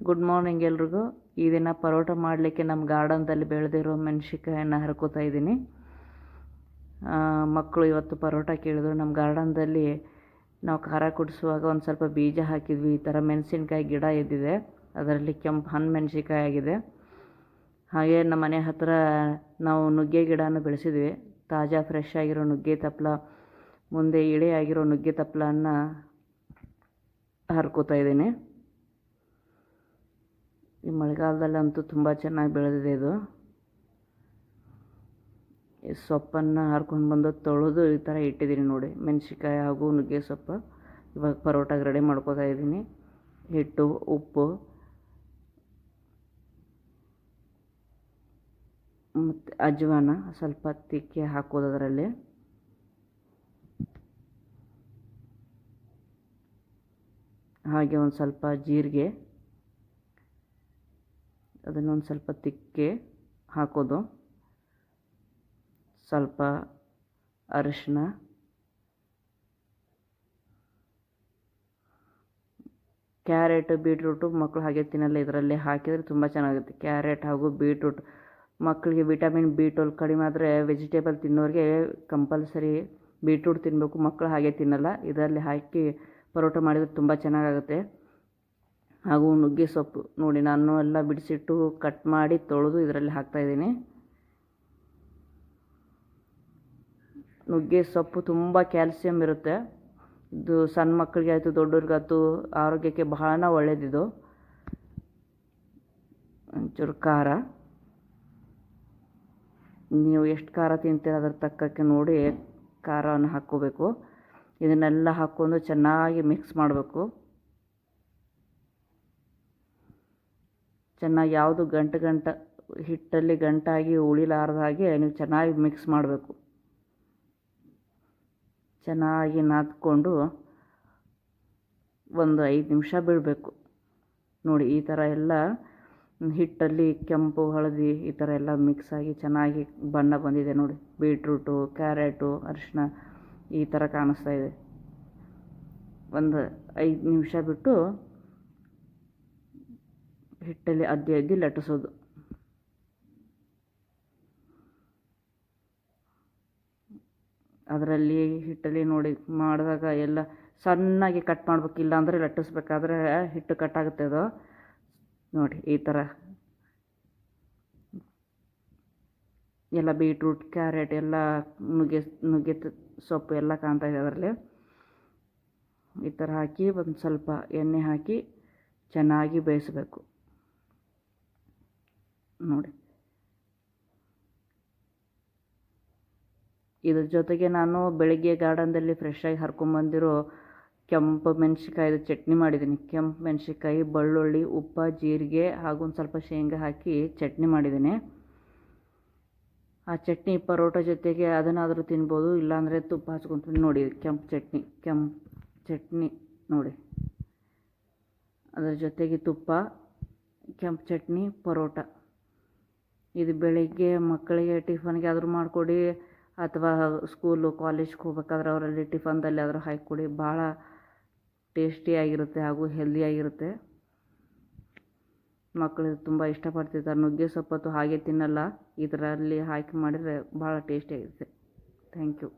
Good morning ಎಲ್ರಿಗೂ. ಈ ದಿನ ಪರೋಟ ಮಾಡಲಿಕ್ಕೆ ನಮ್ಮ ಗಾರ್ಡನ್ದಲ್ಲಿ ಬೆಳೆದಿರೋ ಮೆಣಸಿನ್ಕಾಯನ್ನು ಹರ್ಕೋತಾ ಇದ್ದೀನಿ. ಮಕ್ಕಳು ಇವತ್ತು ಪರೋಟ ಕೇಳಿದ್ರು. ನಮ್ಮ ಗಾರ್ಡನ್ದಲ್ಲಿ ನಾವು ಖಾರ ಕುಡಿಸುವಾಗ ಒಂದು ಸ್ವಲ್ಪ ಬೀಜ ಹಾಕಿದ್ವಿ. ಈ ಥರ ಮೆಣಸಿನ್ಕಾಯಿ ಗಿಡ ಎದ್ದಿದೆ, ಅದರಲ್ಲಿ ಕೆಂಪು ಹಣ್ಣು ಮೆಣಸಿನ್ಕಾಯಿ ಆಗಿದೆ. ಹಾಗೆ ನಮ್ಮ ಮನೆ ಹತ್ತಿರ ನಾವು ನುಗ್ಗೆ ಗಿಡನ ಬೆಳೆಸಿದ್ವಿ. ತಾಜಾ ಫ್ರೆಶ್ ಆಗಿರೋ ನುಗ್ಗೆ ತಪ್ಪಲ, ಮುಂದೆ ಇಳೆ ಆಗಿರೋ ನುಗ್ಗೆ ತಪ್ಪಲನ್ನು ಹರ್ಕೋತಾ ಇದ್ದೀನಿ. ಈ ಮಳೆಗಾಲದಲ್ಲಂತೂ ತುಂಬ ಚೆನ್ನಾಗಿ ಬೆಳೆದಿದೆ ಇದು. ಈ ಸೊಪ್ಪನ್ನು ಹರ್ಕೊಂಡು ಬಂದು ತೊಳೆದು ಈ ಥರ ಇಟ್ಟಿದ್ದೀನಿ ನೋಡಿ, ಮೆಣಸಿನ್ಕಾಯಿ ಹಾಗೂ ನುಗ್ಗೆ ಸೊಪ್ಪು. ಇವಾಗ ಪರೋಟಾಗೆ ರೆಡಿ ಮಾಡ್ಕೋತಾ ಇದ್ದೀನಿ. ಹಿಟ್ಟು, ಉಪ್ಪು ಮತ್ತು ಅಜ್ವಾನ ಸ್ವಲ್ಪ ತಿಕ್ಕಿ ಹಾಕೋದು ಅದರಲ್ಲಿ. ಹಾಗೆ ಒಂದು ಸ್ವಲ್ಪ ಜೀರಿಗೆ, ಅದನ್ನೊಂದು ಸ್ವಲ್ಪ ತಿಕ್ಕಿ ಹಾಕೋದು. ಸ್ವಲ್ಪ ಅರಿಶಿನ, ಕ್ಯಾರೆಟ್, ಬೀಟ್ರೂಟು ಮಕ್ಕಳು ಹಾಗೆ ತಿನ್ನಲ್ಲ, ಇದರಲ್ಲಿ ಹಾಕಿದರೆ ತುಂಬ ಚೆನ್ನಾಗುತ್ತೆ. ಕ್ಯಾರೆಟ್ ಹಾಗೂ ಬೀಟ್ರೂಟ್ ಮಕ್ಕಳಿಗೆ ವಿಟಮಿನ್ B12 ಕಡಿಮೆ ಆದರೆ ವೆಜಿಟೇಬಲ್ ತಿನ್ನೋರಿಗೆ ಕಂಪಲ್ಸರಿ ಬೀಟ್ರೂಟ್ ತಿನ್ನಬೇಕು. ಮಕ್ಕಳು ಹಾಗೆ ತಿನ್ನಲ್ಲ, ಇದರಲ್ಲಿ ಹಾಕಿ ಪರೋಟ ಮಾಡಿದರೆ ತುಂಬ ಚೆನ್ನಾಗಾಗುತ್ತೆ. ಹಾಗೂ ನುಗ್ಗೆ ಸೊಪ್ಪು ನೋಡಿ, ನಾನು ಎಲ್ಲ ಬಿಡಿಸಿಟ್ಟು ಕಟ್ ಮಾಡಿ ತೊಳೆದು ಇದರಲ್ಲಿ ಹಾಕ್ತಾಯಿದ್ದೀನಿ. ನುಗ್ಗೆ ಸೊಪ್ಪು ತುಂಬ ಕ್ಯಾಲ್ಸಿಯಂ ಇರುತ್ತೆ. ಇದು ಸಣ್ಣ ಮಕ್ಕಳಿಗೆ ಆಯಿತು ದೊಡ್ಡವ್ರಿಗಾಯ್ತು ಆರೋಗ್ಯಕ್ಕೆ ಬಹಳ ಒಳ್ಳೆಯದಿದು. ಒಂಚೂರು ಖಾರ, ನೀವು ಎಷ್ಟು ಖಾರ ತಿಂತೀರ ಅದ್ರ ತಕ್ಕಕ್ಕೆ ನೋಡಿ ಖಾರವನ್ನು ಹಾಕ್ಕೋಬೇಕು. ಇದನ್ನೆಲ್ಲ ಹಾಕ್ಕೊಂಡು ಚೆನ್ನಾಗಿ ಮಿಕ್ಸ್ ಮಾಡಬೇಕು. ಚೆನ್ನಾಗಿ ಯಾವುದು ಗಂಟು ಹಿಟ್ಟಲ್ಲಿ ಗಂಟಾಗಿ ಉಳಿಲಾರ್ದ ಹಾಗೆ ನೀವು ಚೆನ್ನಾಗಿ ಮಿಕ್ಸ್ ಮಾಡಬೇಕು. ಚೆನ್ನಾಗಿ ನಾದ್ಕೊಂಡು ಒಂದು 5 ನಿಮಿಷ ಬಿಡಬೇಕು. ನೋಡಿ, ಈ ಥರ ಎಲ್ಲ ಹಿಟ್ಟಲ್ಲಿ ಕೆಂಪು, ಹಳದಿ ಈ ಥರ ಎಲ್ಲ ಮಿಕ್ಸ್ ಆಗಿ ಚೆನ್ನಾಗಿ ಬಣ್ಣ ಬಂದಿದೆ ನೋಡಿ. ಬೀಟ್ರೂಟು, ಕ್ಯಾರೆಟು, ಅರಿಶಿನ ಈ ಥರ ಕಾಣಿಸ್ತಾ ಇದೆ. ಒಂದು 5 ನಿಮಿಷ ಬಿಟ್ಟು ಹಿಟ್ಟಲ್ಲಿ ಅದ್ದಿ ಲಟ್ಟಿಸೋದು. ಅದರಲ್ಲಿ ಹಿಟ್ಟಲ್ಲಿ ನೋಡಿ ಮಾಡಿದಾಗ ಎಲ್ಲ ಸಣ್ಣಗೆ ಕಟ್ ಮಾಡಬೇಕು, ಇಲ್ಲಾಂದರೆ ಲಟ್ಟಿಸ್ಬೇಕಾದ್ರೆ ಹಿಟ್ಟು ಕಟ್ಟಾಗುತ್ತೆ ಅದು. ನೋಡಿ, ಈ ಥರ ಎಲ್ಲ ಬೀಟ್ರೂಟ್, ಕ್ಯಾರೆಟ್ ಎಲ್ಲ ನುಗ್ಗೆ ಸೊಪ್ಪು ಎಲ್ಲ ಕಾಣ್ತಾ ಇದೆ ಅದರಲ್ಲಿ. ಈ ಥರ ಹಾಕಿ ಒಂದು ಸ್ವಲ್ಪ ಎಣ್ಣೆ ಹಾಕಿ ಚೆನ್ನಾಗಿ ಬೇಯಿಸಬೇಕು ನೋಡಿ. ಇದ್ರ ಜೊತೆಗೆ ನಾನು ಬೆಳಿಗ್ಗೆ ಗಾರ್ಡನ್ದಲ್ಲಿ ಫ್ರೆಶ್ಶಾಗಿ ಹರ್ಕೊಂಬಂದಿರೋ ಕೆಂಪು ಮೆಣಸಿನ್ಕಾಯಿದು ಚಟ್ನಿ ಮಾಡಿದ್ದೀನಿ. ಕೆಂಪು ಮೆಣಸಿನ್ಕಾಯಿ, ಬೆಳ್ಳುಳ್ಳಿ, ಉಪ್ಪು, ಜೀರಿಗೆ ಹಾಗೂ ಒಂದು ಸ್ವಲ್ಪ ಶೇಂಗಾ ಹಾಕಿ ಚಟ್ನಿ ಮಾಡಿದ್ದೀನಿ. ಆ ಚಟ್ನಿ ಪರೋಟ ಜೊತೆಗೆ ಅದನ್ನಾದರೂ ತಿನ್ಬೋದು, ಇಲ್ಲಾಂದರೆ ತುಪ್ಪ ಹಚ್ಕೊತೀನಿ ನೋಡಿ. ಕೆಂಪು ಚಟ್ನಿ ನೋಡಿ, ಅದರ ಜೊತೆಗೆ ತುಪ್ಪ, ಕೆಂಪು ಚಟ್ನಿ, ಪರೋಟ. ಇದು ಬೆಳಿಗ್ಗೆ ಮಕ್ಕಳಿಗೆ ಟಿಫನ್ಗೆ ಆದರೂ ಮಾಡಿಕೊಡಿ, ಅಥವಾ ಸ್ಕೂಲು ಕಾಲೇಜ್ಗೆ ಹೋಗ್ಬೇಕಾದ್ರೆ ಅವರಲ್ಲಿ ಟಿಫನ್ದಲ್ಲಿ ಆದರೂ ಹಾಕಿಕೊಡಿ. ಭಾಳ ಟೇಸ್ಟಿಯಾಗಿರುತ್ತೆ ಹಾಗೂ ಹೆಲ್ದಿಯಾಗಿರುತ್ತೆ. ಮಕ್ಕಳು ತುಂಬ ಇಷ್ಟಪಡ್ತಿರ್ತಾರೆ. ನುಗ್ಗೆ ಸೊಪ್ಪತ್ತು ಹಾಗೆ ತಿನ್ನಲ್ಲ, ಇದರಲ್ಲಿ ಹಾಕಿ ಮಾಡಿದರೆ ಭಾಳ ಟೇಸ್ಟಿಯಾಗಿರುತ್ತೆ. Thank you.